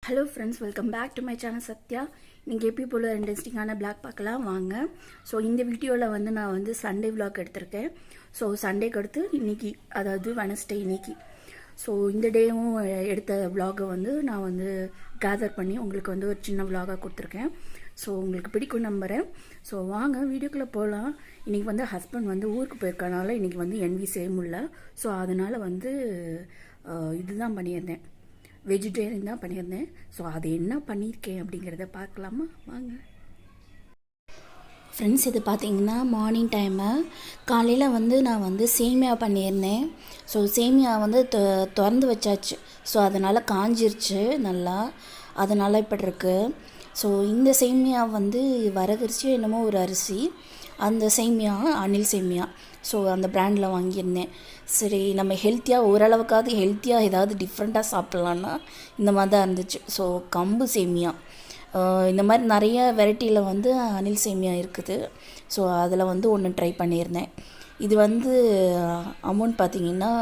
Hello friends, welcome back to my channel Sathya. நீங்கள் எப்படி போல் இன்ட்ரெஸ்டிங்கான பிளாக் பார்க்கலாம் வாங்க. ஸோ இந்த வீடியோவில் வந்து நான் வந்து சண்டே விளாக் எடுத்திருக்கேன். ஸோ சண்டேக்கு அடுத்து இன்றைக்கி, அதாவது வெனஸ்டே இன்னைக்கு. ஸோ இந்த டேவும் எடுத்த விளாகை வந்து நான் வந்து கேதர் பண்ணி உங்களுக்கு வந்து ஒரு சின்ன விளாகாக கொடுத்துருக்கேன். ஸோ உங்களுக்கு பிடிக்கும் நம்புகிறேன். ஸோ வாங்க வீடியோக்குள்ளே போகலாம். இன்றைக்கி வந்து ஹஸ்பண்ட் வந்து ஊருக்கு போயிருக்கனால இன்றைக்கி வந்து என்வி செய்ய முடியல. ஸோ அதனால் வந்து இதுதான் பண்ணியிருந்தேன், வெஜிடேரியன் தான் பண்ணியிருந்தேன். ஸோ அது என்ன பண்ணியிருக்கேன் அப்படிங்கிறத பார்க்கலாமா வாங்க ஃப்ரெண்ட்ஸ். இது பார்த்தீங்கன்னா மார்னிங் டைமு, காலையில் வந்து நான் வந்து சேமியா பண்ணியிருந்தேன். ஸோ சேமியா வந்து திறந்து வச்சாச்சு. ஸோ அதனால் காஞ்சிருச்சு நல்லா, அதனால் இப்படி இருக்குது. ஸோ இந்த சேமியா வந்து வரகரிசி என்னமோ ஒரு அரிசி, அந்த சேமியா அணில் சேமியா. ஸோ அந்த பிராண்டில் வாங்கியிருந்தேன். சரி, நம்ம ஹெல்த்தியாக ஓரளவுக்காவது ஹெல்த்தியாக ஏதாவது டிஃப்ரெண்ட்டாக சாப்பிட்லான்னா இந்த மாதிரி தான் இருந்துச்சு. ஸோ கம்பு சேமியா, இந்த மாதிரி நிறைய வெரைட்டியில் வந்து அணில் சேமியா இருக்குது. ஸோ அதில் வந்து ஒன்று ட்ரை பண்ணியிருந்தேன். இது வந்து அமௌண்ட் பார்த்திங்கன்னா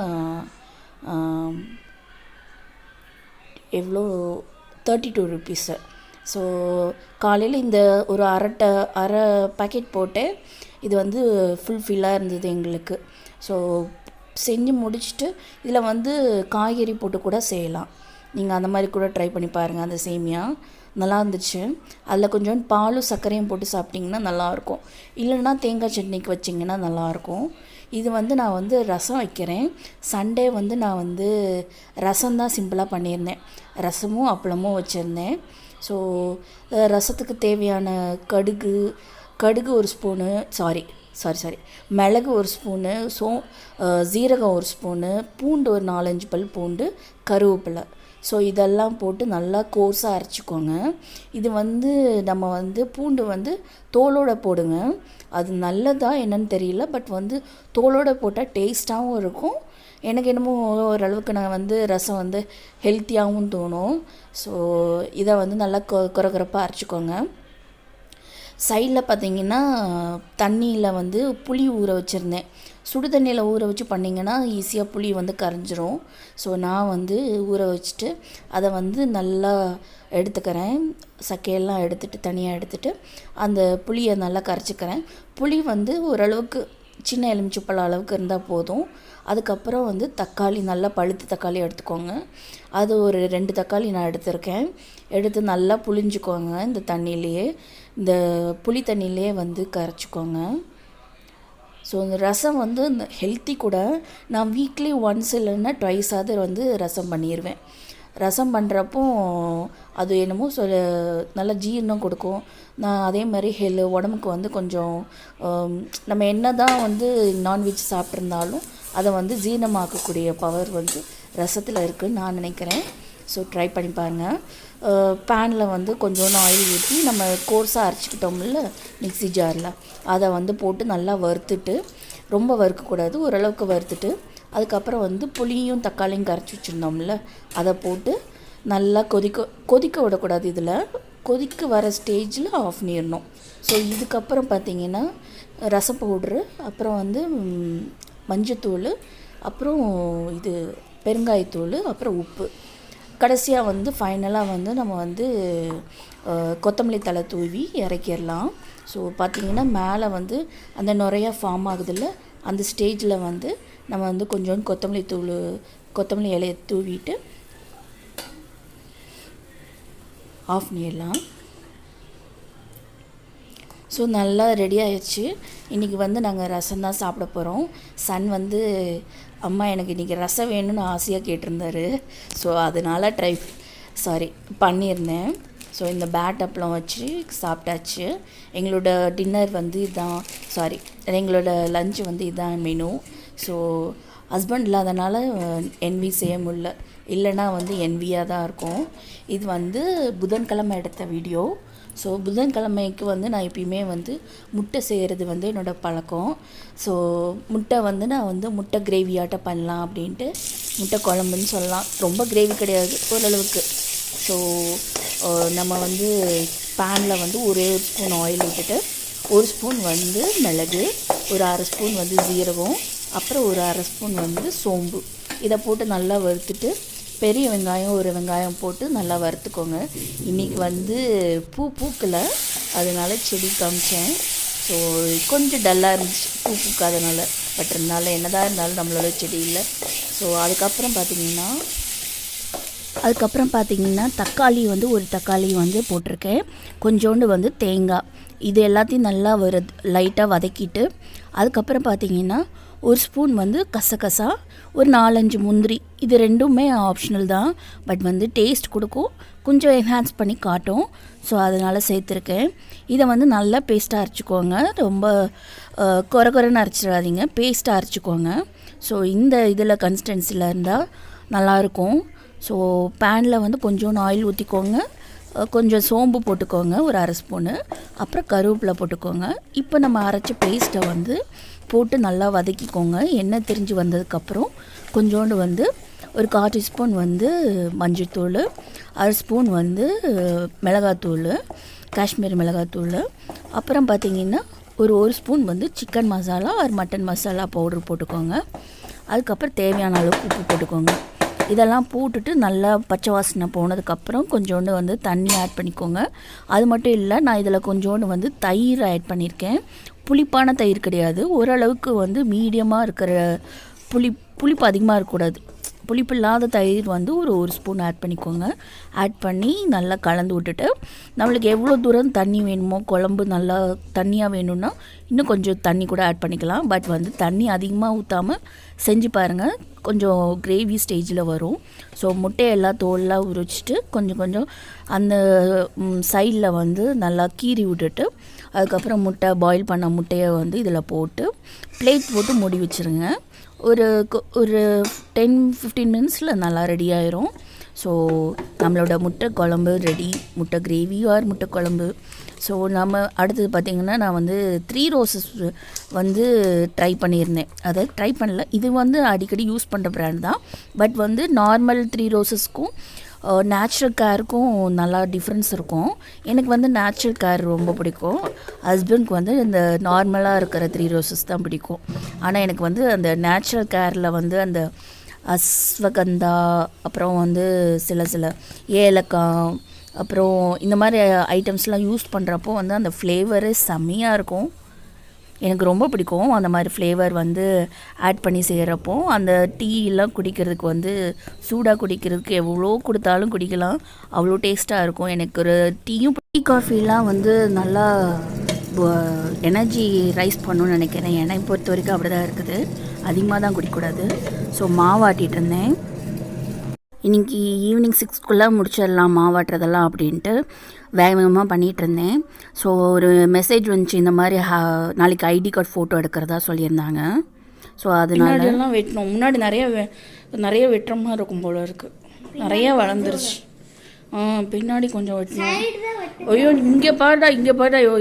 எவ்வளோ, 32 ருபீஸு. ஸோ காலையில் இந்த ஒரு அரை பேக்கெட் போட்டேன். இது வந்து ஃபுல்ஃபில்லாக இருந்தது எங்களுக்கு. ஸோ செஞ்சு முடிச்சுட்டு இதில் வந்து காய்கறி போட்டு கூட செய்யலாம். நீங்கள் அந்த மாதிரி கூட ட்ரை பண்ணி பாருங்கள். அந்த சேமியா நல்லா இருந்துச்சு. அதில் கொஞ்சம் பாலும் சர்க்கரையும் போட்டு சாப்பிட்டிங்கன்னா நல்லாயிருக்கும். இல்லைன்னா தேங்காய் சட்னிக்கு வச்சிங்கன்னா நல்லாயிருக்கும். இது வந்து நான் வந்து ரசம் வைக்கிறேன். சண்டே வந்து நான் வந்து ரசம் தான் சிம்பிளாக பண்ணியிருந்தேன். ரசமும் அப்பளமும் வச்சுருந்தேன். ஸோ ரசத்துக்கு தேவையான கடுகு ஒரு ஸ்பூனு, சாரி மிளகு ஒரு ஸ்பூனு, ஜீரகம் ஒரு ஸ்பூனு, பூண்டு ஒரு 4-5 பல் பூண்டு, கருவேப்பிலை. ஸோ இதெல்லாம் போட்டு நல்லா கோர்ஸாக அரைச்சிக்கோங்க. இது வந்து நம்ம வந்து பூண்டு வந்து தோலோடு போடுங்க. அது நல்லதா என்னன்னு தெரியல, பட் வந்து தோலோடு போட்டால் டேஸ்ட்டாகவும் இருக்கும். எனக்கு என்னமோ ஓரளவுக்கு நான் வந்து ரசம் வந்து ஹெல்த்தியாகவும் தோணும். ஸோ இதை வந்து நல்லா குறகுறப்பாக அரைச்சிக்கோங்க. சைடில் பார்த்திங்கன்னா தண்ணியில் வந்து புளி ஊற வச்சுருந்தேன். சுடு தண்ணியில் ஊற வச்சு பண்ணிங்கன்னா ஈஸியாக புளி வந்து கரைஞ்சிரும். ஸோ நான் வந்து ஊற வச்சுட்டு அதை வந்து நல்லா எடுத்துக்கிறேன். சக்கையெல்லாம் எடுத்துகிட்டு தனியாக எடுத்துகிட்டு அந்த புளியை நல்லா கரைச்சிக்கிறேன். புளி வந்து ஓரளவுக்கு சின்ன எலுமிச்சப்பழம் அளவுக்கு இருந்தால் போதும். அதுக்கப்புறம் வந்து தக்காளி, நல்லா பழுத்து தக்காளி எடுத்துக்கோங்க. அது ஒரு 2 தக்காளி நான் எடுத்திருக்கேன். எடுத்து நல்லா புளிஞ்சுக்கோங்க. இந்த தண்ணியிலையே, இந்த புளி தண்ணியிலே வந்து கரைச்சிக்கோங்க. ஸோ இந்த ரசம் வந்து இந்த ஹெல்த்தி கூட. நான் வீக்லி ஒன்ஸ் இல்லைன்னா ட்வைஸாவது வந்து ரசம் பண்ணிடுவேன். ரசம் பண்ணுறப்போ அது என்னமோ நல்லா ஜீரணம் கொடுக்கும். நான் அதே மாதிரி உடம்புக்கு வந்து கொஞ்சம் நம்ம என்ன தான் வந்து நான்வெஜ் சாப்பிட்ருந்தாலும் அதை வந்து ஜீரணமாக்கக்கூடிய பவர் வந்து ரசத்தில் இருக்குதுன்னு நான் நினைக்கிறேன். ஸோ ட்ரை பண்ணி பாருங்கள். பேனில் வந்து கொஞ்சோண்டு ஆயில் ஊற்றி நம்ம கோர்ஸாக அரைச்சிக்கிட்டோம்ல மிக்ஸி ஜாரில், அதை வந்து போட்டு நல்லா வறுத்துட்டு, ரொம்ப வறுக்கக்கூடாது, ஓரளவுக்கு வறுத்துட்டு அதுக்கப்புறம் வந்து புளியும் தக்காளியும் கரைச்சி வச்சுருந்தோம்ல அதை போட்டு நல்லா கொதிக்க விடக்கூடாது. இதில் கொதிக்க வர ஸ்டேஜில் ஆஃப் பண்ணிடணும். ஸோ இதுக்கப்புறம் பார்த்திங்கன்னா ரசம் பவுட்ரு, அப்புறம் வந்து மஞ்சத்தூள், அப்புறம் இது பெருங்காயத்தூள், அப்புறம் உப்பு, கடைசியாக வந்து ஃபைனலாக வந்து நம்ம வந்து கொத்தமல்லி தழை தூவி இறக்கிடலாம். ஸோ பார்த்திங்கன்னா மேலே வந்து அந்த நுரையா ஃபார்ம் ஆகுதில்ல, அந்த ஸ்டேஜில் வந்து நம்ம வந்து கொஞ்சோண்டு கொத்தமல்லி இலையை தூவிட்டு ஆஃப் பண்ணிடலாம். ஸோ நல்லா ரெடி ஆயிடுச்சு. இன்றைக்கி வந்து நாங்கள் ரசம் தான் சாப்பிட போகிறோம். சன் வந்து அம்மா எனக்கு இன்றைக்கி ரசம் வேணும்னு ஆசையாக கேட்டிருந்தாரு. ஸோ அதனால் பண்ணியிருந்தேன். ஸோ இந்த பேட் அப்பளம் வச்சு சாப்பிட்டாச்சு. எங்களோட டின்னர் வந்து எங்களோட லஞ்சு வந்து இதுதான் மெனு. ஸோ ஹஸ்பண்ட் இல்லாதனால என்வி செய்ய முடியல, இல்லைனா வந்து என்வியாக தான் இருக்கும். இது வந்து புதன்கிழமை எடுத்த வீடியோ. ஸோ புதன்கிழமைக்கு வந்து நான் எப்பயுமே வந்து முட்டை செய்கிறது வந்து என்னோடய பழக்கம். ஸோ முட்டை வந்து நான் வந்து முட்டை கிரேவியாட்ட பண்ணலாம் அப்படின்ட்டு, முட்டை குழம்புன்னு சொல்லலாம், ரொம்ப கிரேவி கிடையாது, ஓரளவுக்கு. ஸோ நம்ம வந்து பேனில் வந்து ஒரே ஒரு ஸ்பூன் ஆயில் விட்டுட்டு, ஒரு ஸ்பூன் வந்து மிளகு, ஒரு அரை ஸ்பூன் வந்து ஜீரகம், அப்புறம் ஒரு அரை ஸ்பூன் வந்து சோம்பு, இதை போட்டு நல்லா வறுத்துட்டு பெரிய வெங்காயம் ஒரு வெங்காயம் போட்டு நல்லா வறுத்துக்கோங்க. இன்றைக்கி வந்து பூக்கலை, அதனால செடி காமிச்சேன். ஸோ கொஞ்சம் டல்லாக இருந்துச்சு பூக்காதனால. பட் இருந்தாலும் என்னதான் இருந்தாலும் நம்மளோட செடி இல்லை. ஸோ அதுக்கப்புறம் பார்த்திங்கன்னா தக்காளி வந்து ஒரு தக்காளி வந்து போட்டிருக்கேன். கொஞ்சோண்டு வந்து தேங்காய், இது எல்லாத்தையும் நல்லா லைட்டாக வதக்கிட்டு அதுக்கப்புறம் பார்த்திங்கன்னா ஒரு ஸ்பூன் வந்து கசகசா, ஒரு 4-5 முந்திரி. இது ரெண்டுமே ஆப்ஷனல் தான், பட் வந்து டேஸ்ட் கொடுக்கும், கொஞ்சம் என்ஹான்ஸ் பண்ணி காட்டும். ஸோ அதனால் சேர்த்துருக்கேன். இதை வந்து நல்லா பேஸ்ட்டாக அரைச்சிக்கோங்க. ரொம்ப குறைன்னு அரைச்சிடாதீங்க, பேஸ்ட்டாக அரைச்சிக்கோங்க. ஸோ இந்த இதில் கன்சிஸ்டன்சியில் இருந்தால் நல்லாயிருக்கும். ஸோ பேனில் வந்து கொஞ்சோண்டு ஆயில் ஊற்றிக்கோங்க, கொஞ்சம் சோம்பு போட்டுக்கோங்க, ஒரு 1/2 ஸ்பூனு, அப்புறம் கருவேப்பிலை போட்டுக்கோங்க. இப்போ நம்ம அரைச்ச பேஸ்ட்டை வந்து போட்டு நல்லா வதக்கிக்கோங்க. எண்ணெய் திரிஞ்சு வந்ததுக்கப்புறம் கொஞ்சோண்டு வந்து ஒரு 1/4 டீஸ்பூன் வந்து மஞ்சள்தூள், 1/2 ஸ்பூன் வந்து மிளகாத்தூள், காஷ்மீரி மிளகாத்தூள், அப்புறம் பார்த்திங்கன்னா ஒரு ஸ்பூன் வந்து சிக்கன் மசாலா ஒரு மட்டன் மசாலா பவுடர் போட்டுக்கோங்க. அதுக்கப்புறம் தேவையான அளவுக்கு உப்பு போட்டுக்கோங்க. இதெல்லாம் போட்டுட்டு நல்லா பச்சை வாசனை போனதுக்கப்புறம் கொஞ்சோண்டு வந்து தண்ணி ஆட் பண்ணிக்கோங்க. அது மட்டும் இல்லை, நான் இதில் கொஞ்சோண்டு வந்து தயிர் ஆட் பண்ணியிருக்கேன். புளிப்பான தயிர் கிடையாது, ஓரளவுக்கு வந்து மீடியமாக இருக்கிற புளிப்பு அதிகமாக இருக்கக்கூடாது. புளிப்பு இல்லாத தயிர் வந்து ஒரு ஸ்பூன் ஆட் பண்ணிக்கோங்க. ஆட் பண்ணி நல்லா கலந்து விட்டுட்டு நம்மளுக்கு எவ்வளோ தூரம் தண்ணி வேணுமோ, குழம்பு நல்லா தண்ணியாக வேணும்னா இன்னும் கொஞ்சம் தண்ணி கூட ஆட் பண்ணிக்கலாம். பட் வந்து தண்ணி அதிகமாக ஊற்றாமல் செஞ்சு பாருங்கள், கொஞ்சம் கிரேவி ஸ்டேஜில் வரும். ஸோ முட்டையெல்லாம் தோல்லாம் உரிச்சிட்டு கொஞ்சம் அந்த சைடில் வந்து நல்லா கீறி விட்டுட்டு அதுக்கப்புறம் பாயில் பண்ண முட்டையை வந்து இதில் போட்டு பிளேட் போட்டு மூடி வச்சுருங்க. ஒரு 10-15 மினிட்ஸில் நல்லா ரெடி ஆயிரும். ஸோ நம்மளோட முட்டை குழம்பு ரெடி, முட்டை கிரேவி ஆர் முட்டை குழம்பு. ஸோ நம்ம அடுத்தது பார்த்திங்கன்னா நான் வந்து 3 ரோசஸ் வந்து ட்ரை பண்ணியிருந்தேன். அதை ட்ரை பண்ணல, இது வந்து அடிக்கடி யூஸ் பண்ணுற பிராண்ட் தான். பட் வந்து நார்மல் 3 ரோசஸ்க்கும் நேச்சுரல் கேருக்கும் நல்லா டிஃப்ரென்ஸ் இருக்கும். எனக்கு வந்து நேச்சுரல் கேர் ரொம்ப பிடிக்கும். ஹஸ்பண்ட்க்கு வந்து இந்த நார்மலாக இருக்கிற 3 ரோசஸ் தான் பிடிக்கும். ஆனால் எனக்கு வந்து அந்த நேச்சுரல் கேரில் வந்து அந்த அஸ்வகந்தா, அப்புறம் வந்து சில ஏலக்காய், அப்புறம் இந்த மாதிரி ஐட்டம்ஸ்லாம் யூஸ் பண்ணுறப்போ வந்து அந்த ஃப்ளேவரு செம்மையாக இருக்கும். எனக்கு ரொம்ப பிடிக்கும் அந்த மாதிரி ஃப்ளேவர் வந்து ஆட் பண்ணி செய்கிறப்போ. அந்த டீலாம் குடிக்கிறதுக்கு வந்து சூடாக குடிக்கிறதுக்கு எவ்வளோ கொடுத்தாலும் குடிக்கலாம், அவ்வளோ டேஸ்ட்டாக இருக்கும். எனக்கு ஒரு டீ காஃபிலாம் வந்து நல்லா எனர்ஜி ரைஸ் பண்ணணும்னு நினைக்கிறேன். என்னை பொறுத்த வரைக்கும் அப்படி தான் இருக்குது, அதிகமாக தான் குடிக்கக்கூடாது. ஸோ மாவாட்டிகிட்டு இருந்தேன். இன்றைக்கி ஈவினிங் 6க்குள்ளே முடிச்சிடலாம் மாவாட்டுறதெல்லாம் அப்படின்ட்டு வேகமாக பண்ணிகிட்டு இருந்தேன். ஸோ ஒரு மெசேஜ் வந்துச்சு, இந்த மாதிரி நாளைக்கு ஐடி கார்டு ஃபோட்டோ எடுக்கிறதா சொல்லியிருந்தாங்க. ஸோ அதனாலலாம் வெட்டணும். முன்னாடி நிறைய வெட்டுற மாதிரி இருக்கும் போல இருக்குது, நிறையா வளர்ந்துருச்சு. பின்னாடி கொஞ்சம் வெட்டணும். ஐயோ இங்கே பாருடா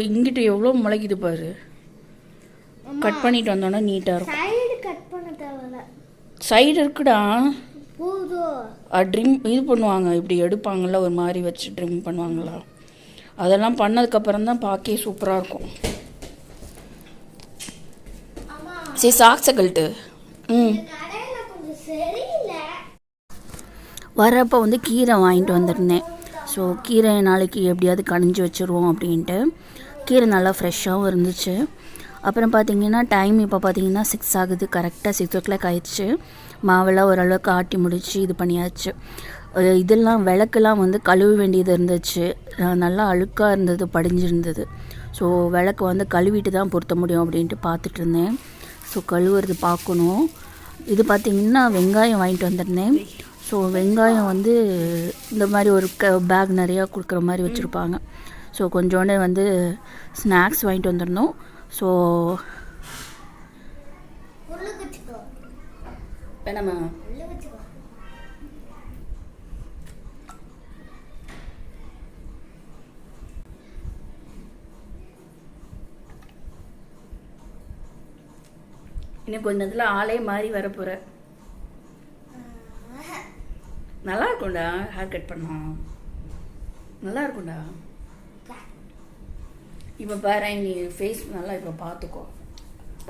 இங்கிட்ட எவ்வளோ முளைக்குது பாரு. கட் பண்ணிட்டு வந்தோன்னா நீட்டாக இருக்கும். சைடு இருக்குடா, ட்ரிம் இது பண்ணுவாங்க, இப்படி எடுப்பாங்கள்ல ஒரு மாதிரி வச்சு ட்ரிம் பண்ணுவாங்களா, அதெல்லாம் பண்ணதுக்கப்புறம் தான் பார்க்கே சூப்பராக இருக்கும். சரி சாக்ஸை கழட்டு. வரப்போ வந்து கீரை வாங்கிட்டு வந்திருந்தேன். ஸோ கீரை நாளைக்கு எப்படியாவது கடைஞ்சி வச்சுருவோம் அப்படின்ட்டு. கீரை நல்லா ஃப்ரெஷ்ஷாகவும் இருந்துச்சு. அப்புறம் பார்த்திங்கன்னா டைம் இப்போ பார்த்திங்கன்னா 6 ஆகுது, கரெக்டாக 6 o'clock ஆயிடுச்சு. மாவெல்லாம் ஓரளவுக்கு ஆட்டி முடிச்சு இது பண்ணியாச்சு. இதெல்லாம் விளக்கெல்லாம் வந்து கழுவ வேண்டியது இருந்துச்சு, நல்லா அழுக்காக இருந்தது, படிஞ்சிருந்தது. ஸோ விளக்கு வந்து கழுவிட்டு தான் பொருத்த முடியும் அப்படின்ட்டு பார்த்துட்டு இருந்தேன். ஸோ கழுவுறது பார்க்கணும். இது பார்த்திங்கன்னா வெங்காயம் வாங்கிட்டு வந்திருந்தேன். ஸோ வெங்காயம் வந்து இந்த மாதிரி ஒரு பேக் நிறையா கொடுக்குற மாதிரி வச்சுருப்பாங்க. ஸோ கொஞ்சோண்டு வந்து ஸ்நாக்ஸ் வாங்கிட்டு வந்துருந்தோம். ஸோ வேணாமா இன்னும் கொஞ்ச நேரத்தில் ஆளே மாறி வரப்போகிற. நல்லா இருக்கும்டா, ஹேர் கட் பண்ணா நல்லா இருக்கும்டா. இப்போ பாரு, நீ ஃபேஸ் நல்லா இப்போ பார்த்துக்கோ,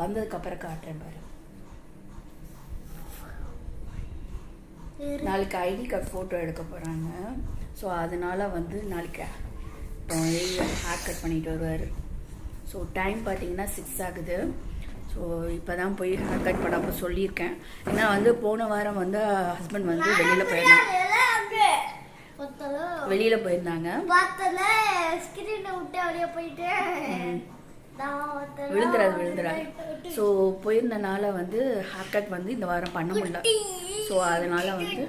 வந்ததுக்கப்புறம் காட்டுறேன் பாரு. நாளைக்கு ஐடி கார்டு ஃபோட்டோ எடுக்க போகிறாங்க. ஸோ அதனால் வந்து நாளைக்கு ஹேர் கட் பண்ணிட்டு வருவார். ஸோ டைம் பார்த்தீங்கன்னா 6 ஆகுது. ஸோ இப்போ தான் போய் ஹேர் கட் பண்ண சொல்லியிருக்கேன். ஏன்னா வந்து போன வாரம் வந்து ஹஸ்பண்ட் வந்து வெளியில் போயிருந்தாங்க. விழுந்துறாது. ஸோ போயிருந்தனால வந்து ஹேர் கட் வந்து இந்த வாரம் பண்ண முடியல. ஸோ அதனால் வந்து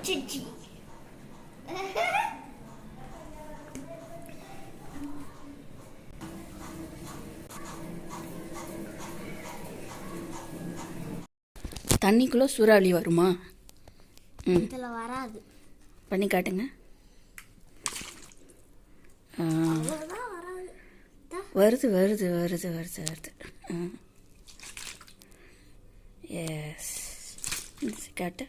தண்ணிக்குள்ளே சூறாவளி வருமா? இதில் வராது. பண்ணி காட்டுங்க. வருது வருது வருது வருது வருது. எஸ் காட்டு.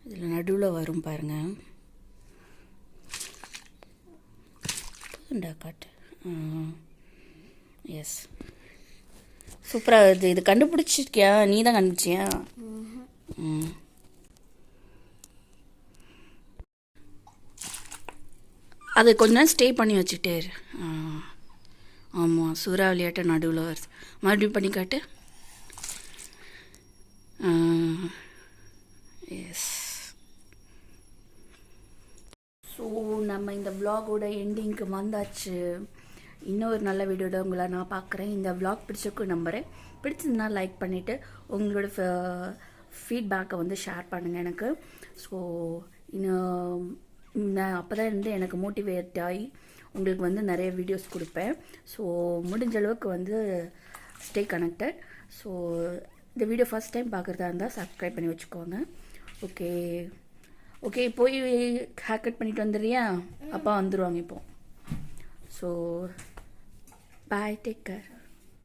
இதில் நடுவில் வரும் பாருங்க. காட்டு. எஸ் சூப்பராக வருது. இது கண்டுபிடிச்சிருக்கியா? நீ தான் கண்டுபிடிச்சியா? அது கொஞ்ச நேரம் ஸ்டே பண்ணி வச்சுட்டே இரு. ஆமாம், சூறாவளியாட்டம் நடுவில் வருது. மறுபடியும் பண்ணி காட்டு. எஸ். ஸோ நம்ம இந்த விலாகோட எண்டிங்க்கு வந்தாச்சு. இன்னொரு நல்ல வீடியோட உங்களை நான் பார்க்குறேன். இந்த விலாக் பிடிச்சிருக்கும் நம்புகிறேன். பிடிச்சதுன்னா லைக் பண்ணிவிட்டு உங்களோட ஃபீட்பேக்கை வந்து ஷேர் பண்ணுங்கள் எனக்கு. ஸோ இன்னும் நான் அப்போ தான் வந்து எனக்கு மோட்டிவேட் ஆகி உங்களுக்கு வந்து நிறைய வீடியோஸ் கொடுப்பேன். ஸோ முடிஞ்ச அளவுக்கு வந்து ஸ்டே கனெக்டட். ஸோ இந்த வீடியோ ஃபஸ்ட் டைம் பார்க்குறதா இருந்தால் சப்ஸ்கிரைப் பண்ணி வச்சுக்கோங்க. ஓகே ஓகே போய் ஹேர் கட் பண்ணிட்டு வந்துடுறியா? அப்பா வந்துடுவாங்க இப்போ. So bye, take care.